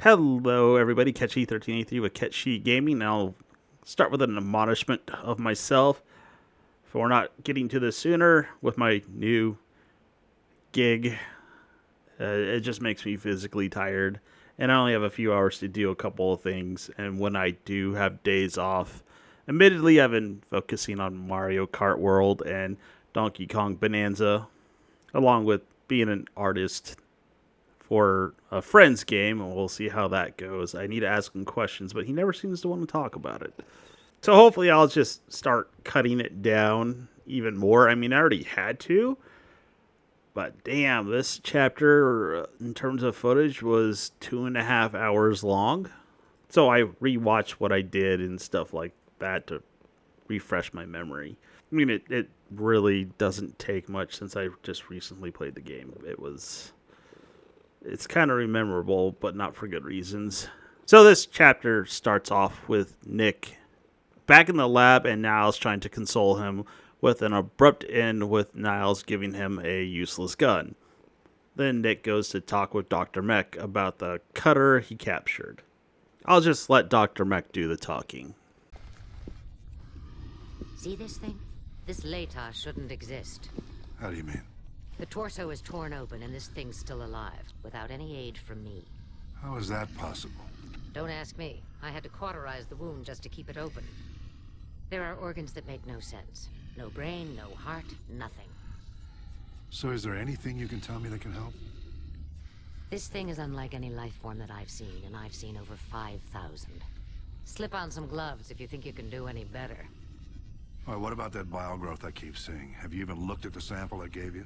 Hello, everybody. Catchy1383 with Catchy Gaming. I'll start with an admonishment of myself for not getting to this sooner with my new gig. It just makes me physically tired, and I only have a few hours to do a couple of things. And when I do have days off, admittedly, I've been focusing on Mario Kart World and Donkey Kong Bonanza, along with being an artist for a friend's game, and we'll see how that goes. I need to ask him questions, but he never seems to want to talk about it. So hopefully I'll just start cutting it down even more. I mean, I already had to, but damn, this chapter, in terms of footage, was 2.5 hours long. So I rewatched what I did and stuff like that to refresh my memory. I mean, it really doesn't take much since I just recently played the game. It's kind of memorable, but not for good reasons. So this chapter starts off with Nick back in the lab, and Niles trying to console him with an abrupt end with Niles giving him a useless gun. Then Nick goes to talk with Dr. Mech about the cutter he captured. I'll just let Dr. Mech do the talking. See this thing? This Latar shouldn't exist. How do you mean? The torso is torn open and this thing's still alive, without any aid from me. How is that possible? Don't ask me. I had to cauterize the wound just to keep it open. There are organs that make no sense. No brain, no heart, nothing. So is there anything you can tell me that can help? This thing is unlike any life form that I've seen, and I've seen over 5,000. Slip on some gloves if you think you can do any better. All right, what about that bile growth I keep seeing? Have you even looked at the sample I gave you?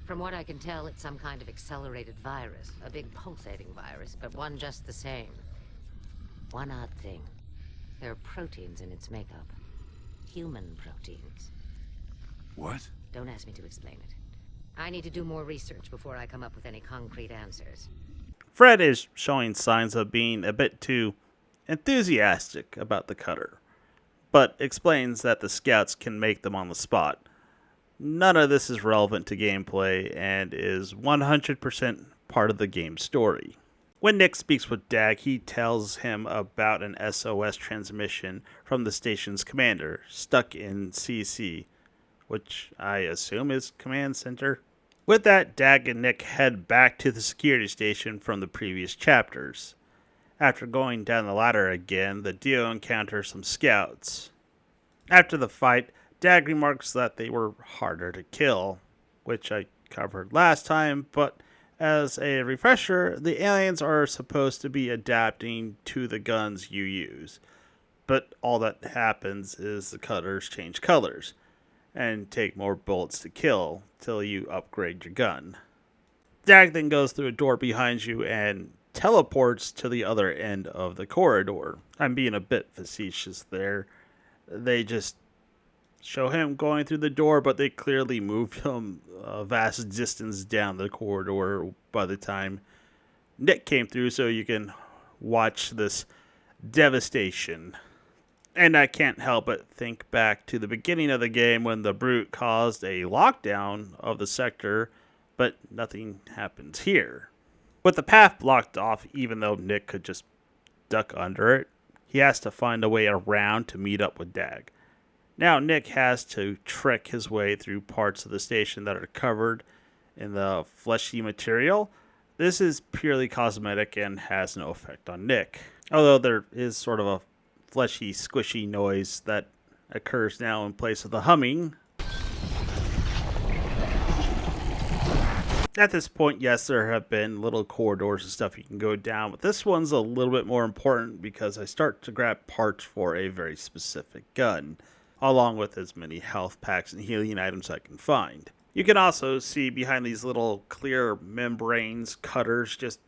From what I can tell, it's some kind of accelerated virus. A big pulsating virus, but one just the same. One odd thing. There are proteins in its makeup. Human proteins. What? Don't ask me to explain it. I need to do more research before I come up with any concrete answers. Fred is showing signs of being a bit too enthusiastic about the cutter, but explains that the scouts can make them on the spot. None of this is relevant to gameplay and is 100% part of the game's story. When Nick speaks with Dag, he tells him about an SOS transmission from the station's commander, stuck in CC, which I assume is Command Center. With that, Dag and Nick head back to the security station from the previous chapters. After going down the ladder again, the duo encounter some scouts. After the fight, Dag remarks that they were harder to kill, which I covered last time, but as a refresher, the aliens are supposed to be adapting to the guns you use. But all that happens is the cutters change colors and take more bullets to kill till you upgrade your gun. Dag then goes through a door behind you and teleports to the other end of the corridor. I'm being a bit facetious there. They just show him going through the door, but they clearly moved him a vast distance down the corridor by the time Nick came through, so you can watch this devastation. And I can't help but think back to the beginning of the game when the Brute caused a lockdown of the sector, but nothing happens here. With the path blocked off, even though Nick could just duck under it, he has to find a way around to meet up with Dag. Now Nick has to trick his way through parts of the station that are covered in the fleshy material. This is purely cosmetic and has no effect on Nick, although there is sort of a fleshy, squishy noise that occurs now in place of the humming. At this point, yes, there have been little corridors and stuff you can go down, but this one's a little bit more important because I start to grab parts for a very specific gun, along with as many health packs and healing items I can find. You can also see behind these little clear membranes cutters just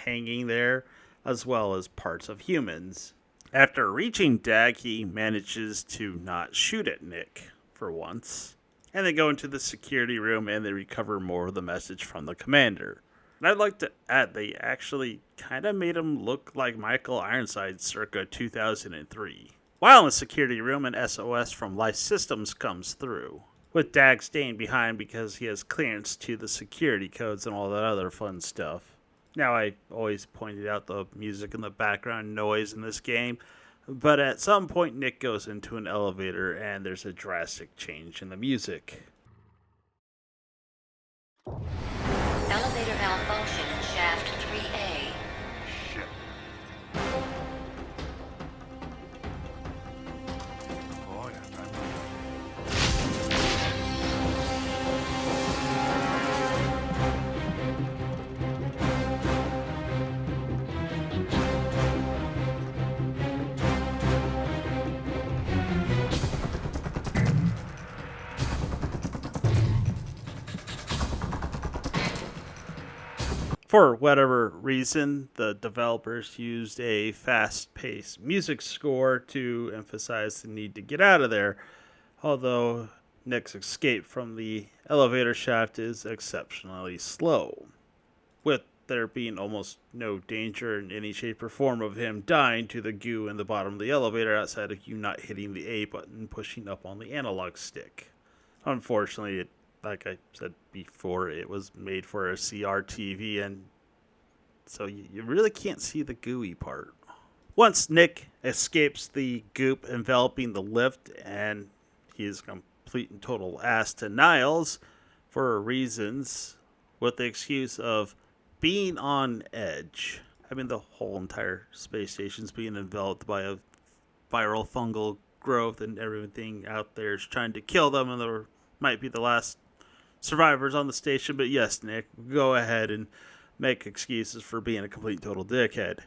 hanging there, as well as parts of humans. After reaching Dag, he manages to not shoot at Nick, for once. And they go into the security room and they recover more of the message from the commander. And I'd like to add they actually kind of made him look like Michael Ironside circa 2003. While in the security room, an SOS from Life Systems comes through, with Dag staying behind because he has clearance to the security codes and all that other fun stuff. Now, I always pointed out the music and the background noise in this game, but at some point, Nick goes into an elevator and there's a drastic change in the music. Elevator malfunction in shaft 3A. Shit. Oh, yeah, time to move. For whatever reason, the developers used a fast paced music score to emphasize the need to get out of there, although Nick's escape from the elevator shaft is exceptionally slow, with there being almost no danger in any shape or form of him dying to the goo in the bottom of the elevator outside of you not hitting the A button pushing up on the analog stick. Unfortunately, like I said before, it was made for a CRTV, and so you really can't see the gooey part. Once Nick escapes the goop enveloping the lift, and he is complete and total ass to Niles for reasons, with the excuse of being on edge. I mean, the whole entire space station's being enveloped by a viral fungal growth, and everything out there is trying to kill them, and there might be the last survivors on the station. But yes, Nick, go ahead and make excuses for being a complete total dickhead.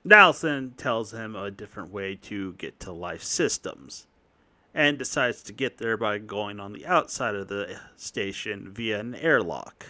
Nelson tells him a different way to get to life systems, and decides to get there by going on the outside of the station via an airlock.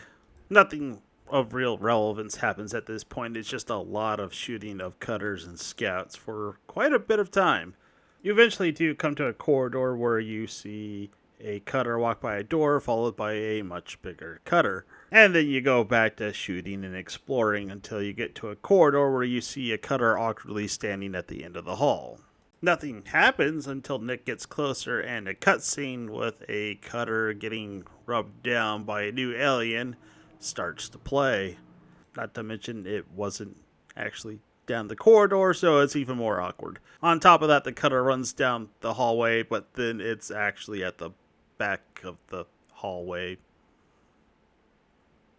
Nothing of real relevance happens at this point. It's just a lot of shooting of cutters and scouts for quite a bit of time. You eventually do come to a corridor where you see a cutter walk by a door, followed by a much bigger cutter. And then you go back to shooting and exploring until you get to a corridor where you see a cutter awkwardly standing at the end of the hall. Nothing happens until Nick gets closer and a cutscene with a cutter getting rubbed down by a new alien starts to play. Not to mention it wasn't actually down the corridor, so it's even more awkward. On top of that, the cutter runs down the hallway, but then it's actually at the back of the hallway.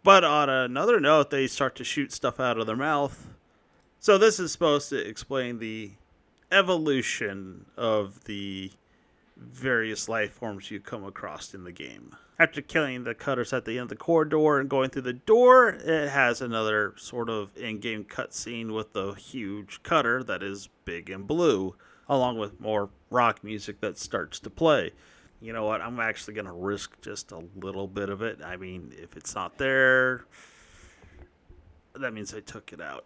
But on another note, they start to shoot stuff out of their mouth. So this is supposed to explain the evolution of the various life forms you come across in the game. After killing the cutters at the end of the corridor and going through the door, it has another sort of in-game cutscene with the huge cutter that is big and blue, along with more rock music that starts to play. You know what? I'm actually going to risk just a little bit of it. I mean, if it's not there, that means I took it out.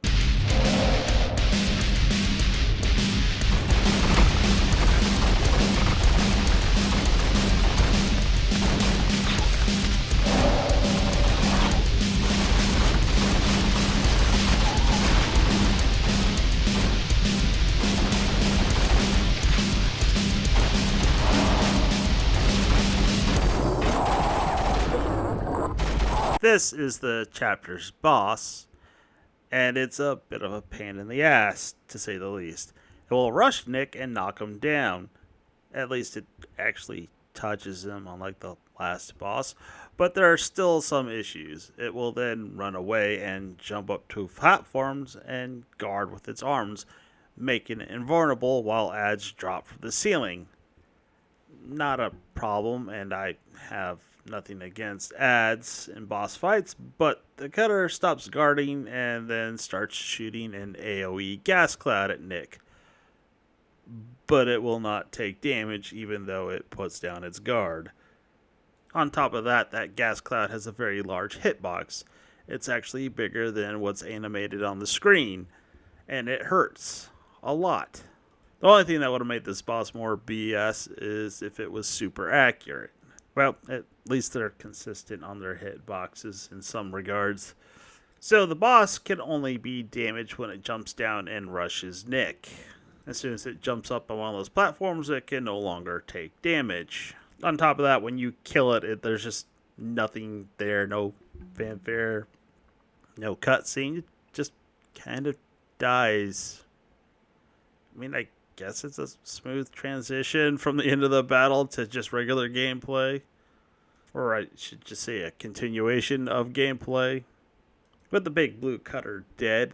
This is the chapter's boss, and it's a bit of a pain in the ass, to say the least. It will rush Nick and knock him down. At least it actually touches him, unlike the last boss. But there are still some issues. It will then run away and jump up to platforms and guard with its arms, making it invulnerable while ads drop from the ceiling. Not a problem, and I have nothing against ads in boss fights, but the cutter stops guarding and then starts shooting an AoE gas cloud at Nick. But it will not take damage even though it puts down its guard. On top of that, that gas cloud has a very large hitbox. It's actually bigger than what's animated on the screen, and it hurts a lot. The only thing that would have made this boss more BS is if it was super accurate. Well, at least they're consistent on their hitboxes in some regards. So the boss can only be damaged when it jumps down and rushes Nick. As soon as it jumps up on one of those platforms, it can no longer take damage. On top of that, when you kill it, there's just nothing there, no fanfare, no cutscene. just kind of dies. I mean, I guess it's a smooth transition from the end of the battle to just regular gameplay. Or I should just say a continuation of gameplay. With the big blue cutter dead,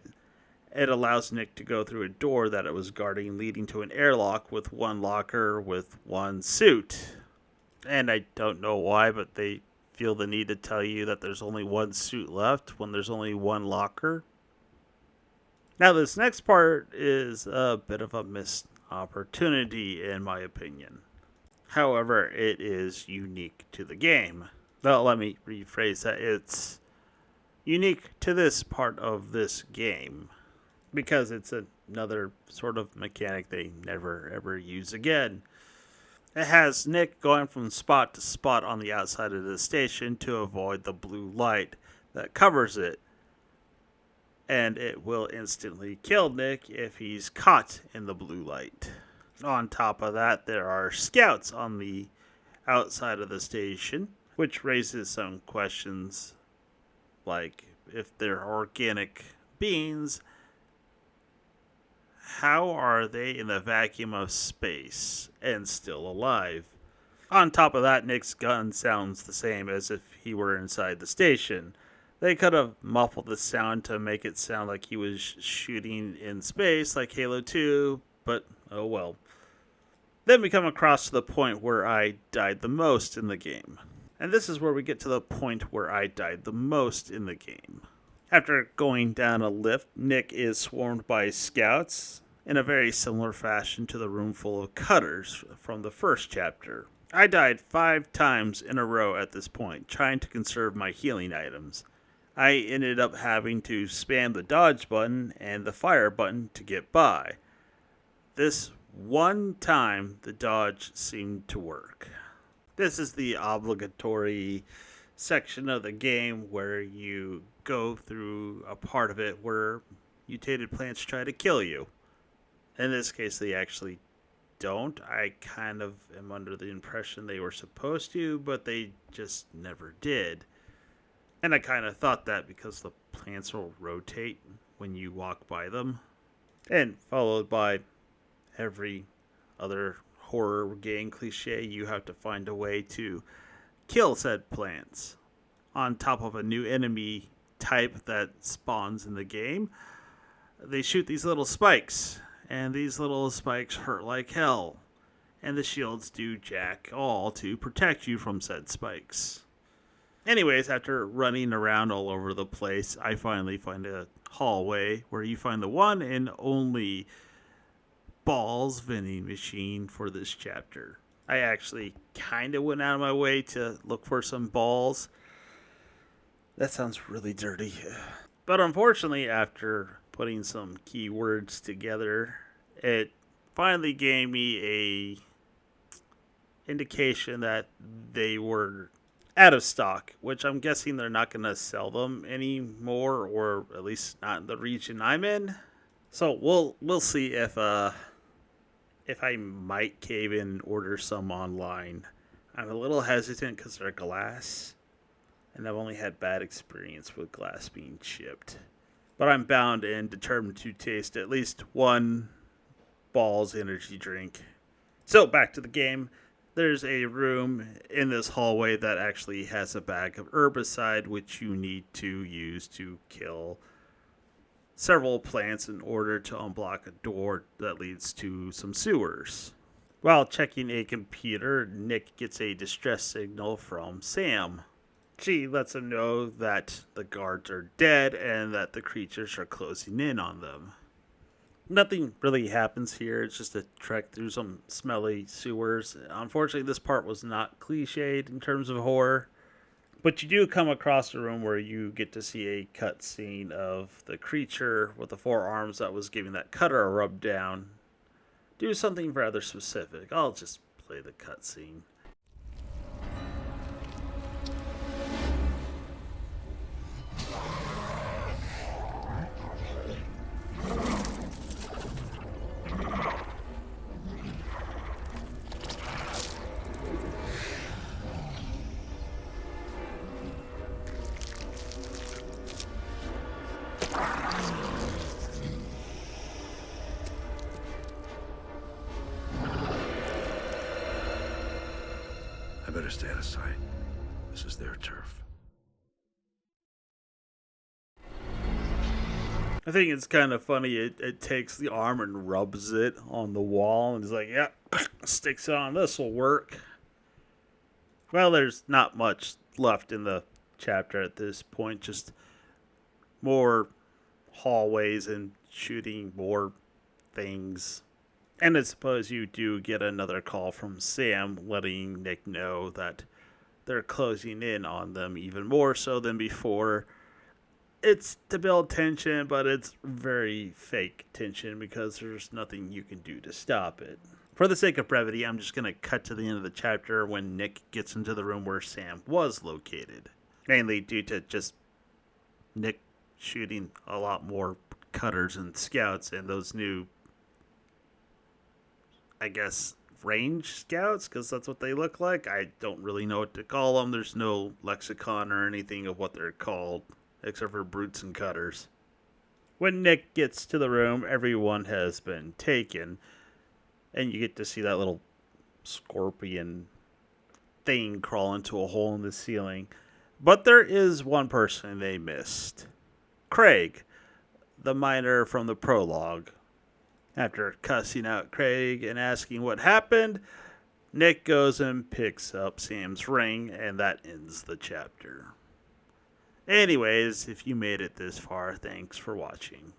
it allows Nick to go through a door that it was guarding, leading to an airlock with one locker with one suit. And I don't know why, but they feel the need to tell you that there's only one suit left when there's only one locker. Now, this next part is a bit of a missed opportunity, in my opinion. However, it is unique to the game. Well, let me rephrase that. It's unique to this part of this game because it's another sort of mechanic they never ever use again. It has Nick going from spot to spot on the outside of the station to avoid the blue light that covers it. And it will instantly kill Nick if he's caught in the blue light. On top of that, there are scouts on the outside of the station, which raises some questions like if they're organic beings, how are they in the vacuum of space and still alive? On top of that, Nick's gun sounds the same as if he were inside the station. They could have muffled the sound to make it sound like he was shooting in space like Halo 2, but oh well. Then we come across to the point where I died the most in the game. And this is where we get to the point where I died the most in the game. After going down a lift, Nick is swarmed by scouts in a very similar fashion to the room full of cutters from the first chapter. I died 5 times in a row at this point, trying to conserve my healing items. I ended up having to spam the dodge button and the fire button to get by. This one time, the dodge seemed to work. This is the obligatory section of the game where you go through a part of it where mutated plants try to kill you. In this case, they actually don't. I kind of am under the impression they were supposed to, but they just never did. And I kind of thought that because the plants will rotate when you walk by them. And followed by every other horror game cliche, you have to find a way to kill said plants. On top of a new enemy type that spawns in the game, they shoot these little spikes. And these little spikes hurt like hell. And the shields do jack all to protect you from said spikes. Anyways, after running around all over the place, I finally find a hallway where you find the one and only Bawls vending machine for this chapter. I actually kind of went out of my way to look for some balls. That sounds really dirty. But unfortunately, after putting some keywords together, it finally gave me a indication that they were out of stock, which I'm guessing they're not going to sell them anymore, or at least not in the region I'm in. So we'll see if I might cave in and order some online. I'm a little hesitant because they're glass, and I've only had bad experience with glass being shipped. But I'm bound and determined to taste at least one Bawls energy drink. So back to the game. There's a room in this hallway that actually has a bag of herbicide, which you need to use to kill several plants in order to unblock a door that leads to some sewers. While checking a computer, Nick gets a distress signal from Sam. She lets him know that the guards are dead and that the creatures are closing in on them. Nothing really happens here. It's just a trek through some smelly sewers. Unfortunately, this part was not cliched in terms of horror. But you do come across a room where you get to see a cutscene of the creature with the 4 arms that was giving that cutter a rub down. Do something rather specific. I'll just play the cutscene. stay out of sight. This is their turf. I think it's kind of funny. It takes the arm and rubs it on the wall, and it's like, yeah, sticks it on. This will work. Well, there's not much left in the chapter at this point. Just more hallways and shooting more things. And I suppose you do get another call from Sam letting Nick know that they're closing in on them even more so than before. It's to build tension, but it's very fake tension because there's nothing you can do to stop it. For the sake of brevity, I'm just going to cut to the end of the chapter when Nick gets into the room where Sam was located. Mainly due to just Nick shooting a lot more cutters and scouts and those new, I guess, range scouts, because that's what they look like. I don't really know what to call them. There's no lexicon or anything of what they're called, except for brutes and cutters. When Nick gets to the room, everyone has been taken, and you get to see that little scorpion thing crawl into a hole in the ceiling. But there is one person they missed. Craig, the miner from the prologue. After cussing out Craig and asking what happened, Nick goes and picks up Sam's ring, and that ends the chapter. Anyways, if you made it this far, thanks for watching.